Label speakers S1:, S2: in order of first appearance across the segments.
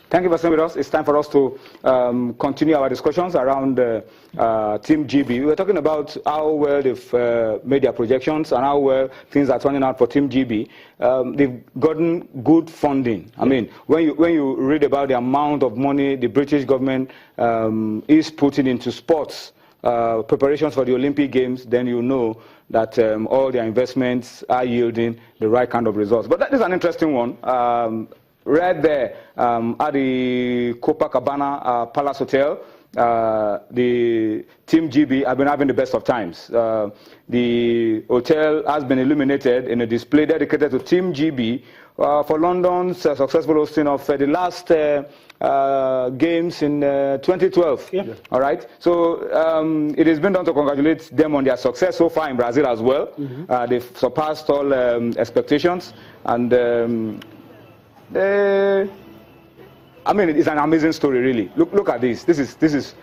S1: Thank you for staying with us. It's time for us to continue our discussions around Team GB. We were talking about how well they've made their projections and how well things are turning out for Team GB. They've gotten good funding. I mean, when you read about the amount of money the British government is putting into sports, preparations for the Olympic Games, then you know that all their investments are yielding the right kind of results. But that is an interesting one. Right there at the Copacabana Palace Hotel, the Team GB have been having the best of times. The hotel has been illuminated in a display dedicated to Team GB for London's successful hosting of the last games in 2012. Yeah. All right. So it has been done to congratulate them on their success so far in Brazil as well. They've surpassed all expectations, and I mean, it's an amazing story, really. Look at this. This is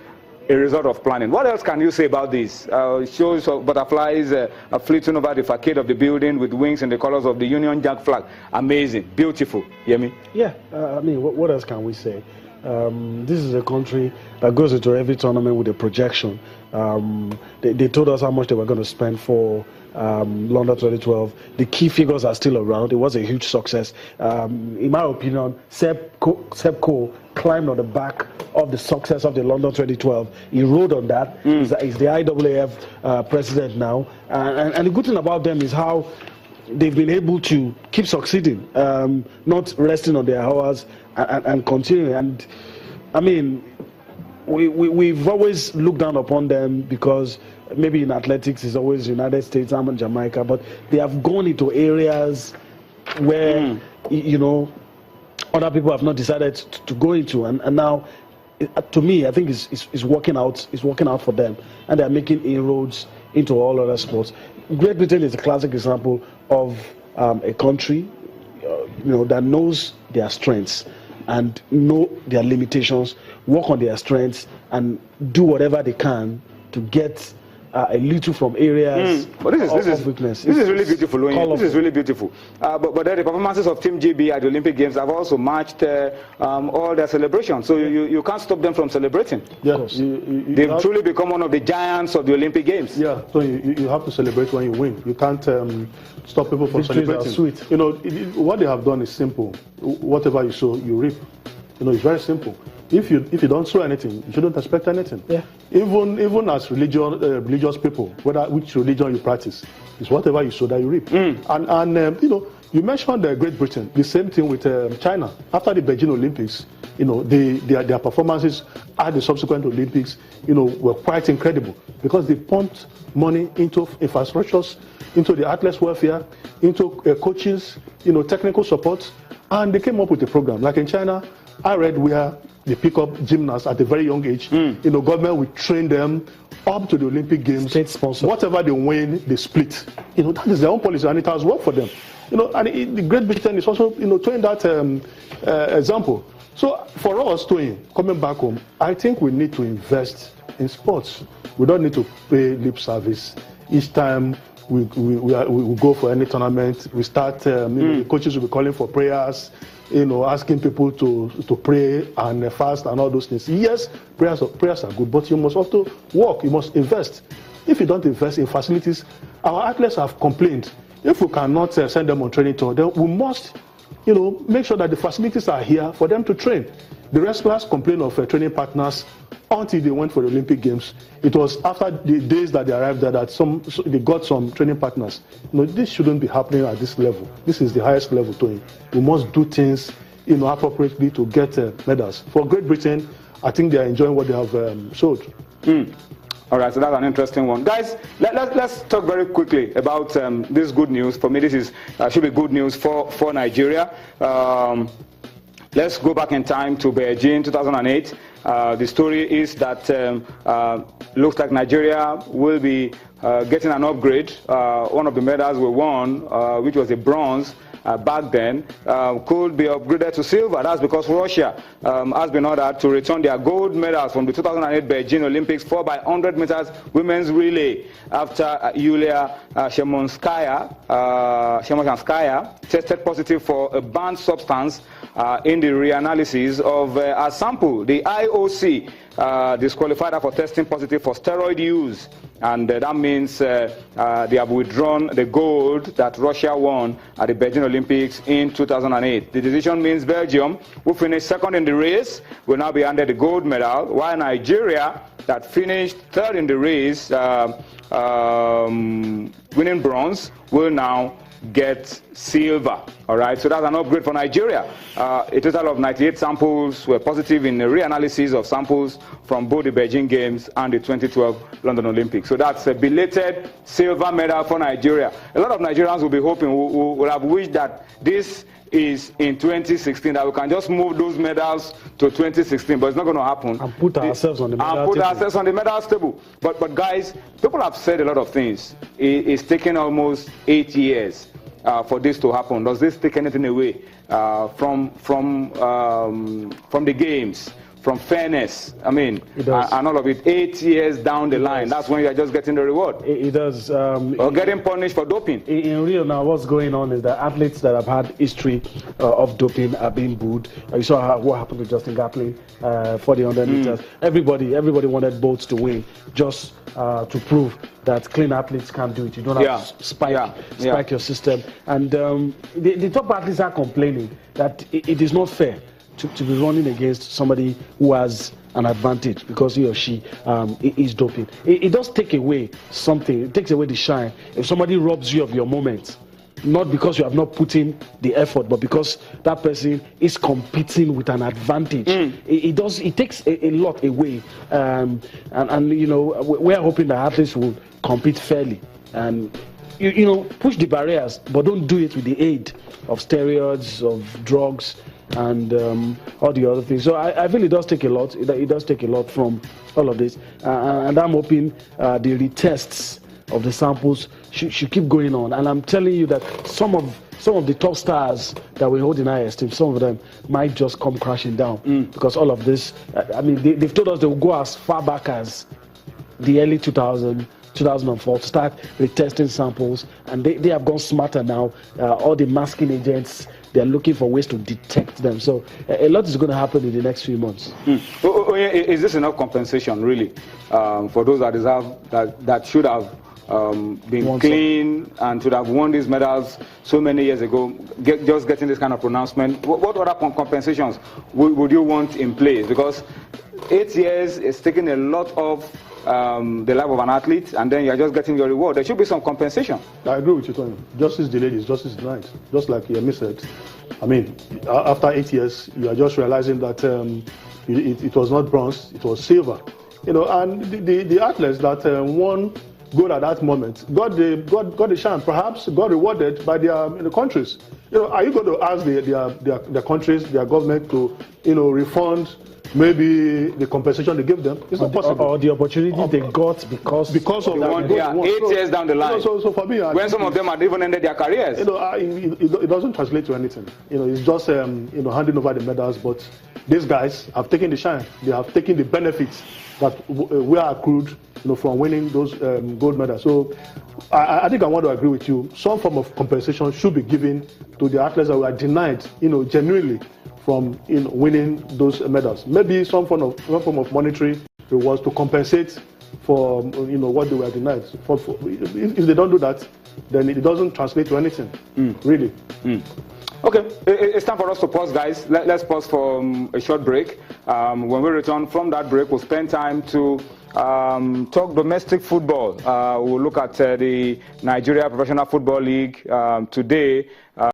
S1: a result of planning. What else can you say about this? It shows butterflies are fleeting over the facade of the building with wings in the colors of the Union Jack flag. Amazing, beautiful. You hear me?
S2: Yeah. I mean, what else can we say? This is a country that goes into every tournament with a projection. They told us how much they were going to spend for London 2012. The key figures are still around. It was a huge success. In my opinion, Seb Coe climbed on the back of the success of the London 2012. He rode on that. He's the IAAF president now. And the good thing about them is how they've been able to keep succeeding, not resting on their hours and continuing. And I mean, we've always looked down upon them because maybe in athletics it's always United States and Jamaica, but they have gone into areas where you know, other people have not decided to go into, and now, to me, I think it's working out. It's working out for them, and they're making inroads into all other sports. Great Britain is a classic example of a country, you know, that knows their strengths and know their limitations, work on their strengths, and do whatever they can to get a little from areas of weakness.
S1: This is really beautiful. This is really beautiful. But then the performances of Team GB at the Olympic Games have also matched all their celebrations. So you can't stop them from celebrating.
S3: Yeah,
S1: they've truly become one of the giants of the Olympic Games.
S3: Yeah, so you have to celebrate when you win. You can't stop people from celebrating.
S2: Sweet.
S3: You know, what they have done is simple. Whatever you sow, you reap. You know, it's very simple. If you don't sow anything, you shouldn't expect anything.
S2: Yeah.
S3: Even as religious people, whether which religion you practice, it's whatever you sow that you reap. And you know, you mentioned Great Britain. The same thing with China. After the Beijing Olympics, you know, their performances at the subsequent Olympics, you know, were quite incredible because they pumped money into infrastructures, into the athletes' welfare, into coaches, you know, technical support, and they came up with a program. Like in China, I read where they pick up gymnasts at a very young age. You know, government will train them up to the Olympic Games.
S2: State sponsor.
S3: Whatever they win, they split. You know, that is their own policy, and it has worked for them. You know, and the Great Britain is also, you know, towing that example. So for us, coming back home, I think we need to invest in sports. We don't need to pay lip service each time we go for any tournament. We start. You know, the coaches will be calling for prayers. You know, asking people to pray and fast and all those things. Yes, prayers are good, but you must also work. You must invest. If you don't invest in facilities, our athletes have complained. If we cannot send them on training tour, then we must, you know, make sure that the facilities are here for them to train. The wrestlers complain of training partners until they went for the Olympic Games. It was after the days that they arrived there that they got some training partners. You know, this shouldn't be happening at this level. This is the highest level, Tony. We must do things, you know, appropriately to get medals. For Great Britain, I think they are enjoying what they have showed.
S1: All right, so that's an interesting one. Guys, let's talk very quickly about this good news. For me, this should be good news for Nigeria. Let's go back in time to Beijing 2008. The story is that looks like Nigeria will be getting an upgrade. One of the medals we won, which was a bronze back then, could be upgraded to silver. That's because Russia has been ordered to return their gold medals from the 2008 Beijing Olympics 4x100 meters women's relay after Yulia Shemonskaya tested positive for a banned substance in the reanalysis of a sample. The IOC disqualified her for testing positive for steroid use, and that means they have withdrawn the gold that Russia won at the Beijing Olympics in 2008. The decision means Belgium, who finished second in the race, will now be handed the gold medal, while Nigeria, that finished third in the race, winning bronze, will now get silver. All right, so that's an upgrade for Nigeria. A total of 98 samples were positive in the reanalysis of samples from both the Beijing Games and the 2012 London Olympics. So that's a belated silver medal for Nigeria. A lot of Nigerians will be hoping, will have wished that this is in 2016, that we can just move those medals to 2016, but it's not going to happen.
S2: And put ourselves on the medals
S1: table. But guys, people have said a lot of things. It's taken almost 8 years for this to happen. Does this take anything away from the games, from fairness? I mean, and all of it. 8 years down the line, that's when you're just getting the reward.
S2: It does.
S1: Or getting punished for doping.
S2: In Rio now, what's going on is that athletes that have had history of doping are being booed. You saw what happened to Justin Gatlin for the 100 meters. Everybody wanted boats to win, just to prove that clean athletes can't do it. You don't have to spike your system. And the top athletes are complaining that it is not fair to be running against somebody who has an advantage because he or she is doping. It does take away something. It takes away the shine. If somebody robs you of your moment, not because you have not put in the effort, but because that person is competing with an advantage. It takes a lot away. And you know, we're hoping that athletes will compete fairly and you know, push the barriers, but don't do it with the aid of steroids, of drugs, and all the other things. So I feel it does take a lot. It does take a lot from all of this, and I'm hoping the retests of the samples should keep going on. And I'm telling you that some of the top stars that we hold in high esteem, some of them might just come crashing down because all of this. I mean, they've told us they will go as far back as the early 2004 to start retesting samples, and they have gone smarter now. All the masking agents, they're looking for ways to detect them. So a lot is going to happen in the next few months.
S1: Is this enough compensation, really, for those that deserve, that should have been clean and should have won these medals so many years ago, just getting this kind of pronouncement? What other compensations would you want in place? Because 8 years is taking a lot of the life of an athlete, and then you're just getting your reward. There should be some compensation.
S3: I agree with you, Tony. Justice delayed is justice denied. Just like Yemi said, I mean, after 8 years, you are just realizing that it was not bronze, it was silver. You know, and the athletes that won gold at that moment got the chance, perhaps got rewarded by their countries. You know, are you going to ask their countries, their government to, you know, refund maybe the compensation they give them? It's not possible.
S2: Or the opportunity they got because of that.
S1: 8 years down the line.
S3: So for me,
S1: when some of them had even ended their careers.
S3: You know, it doesn't translate to anything. You know, it's just you know, handing over the medals. But these guys have taken the shine. They have taken the benefits that were accrued, you know, from winning those gold medals. So I think I want to agree with you. Some form of compensation should be given to the athletes that were denied, you know, genuinely, from winning those medals. Maybe some form of monetary rewards to compensate for what they were denied. If they don't do that, then it doesn't translate to anything, really.
S1: Okay, it's time for us to pause, guys. Let's pause for a short break. When we return from that break, we'll spend time to talk domestic football. We'll look at the Nigeria Professional Football League today.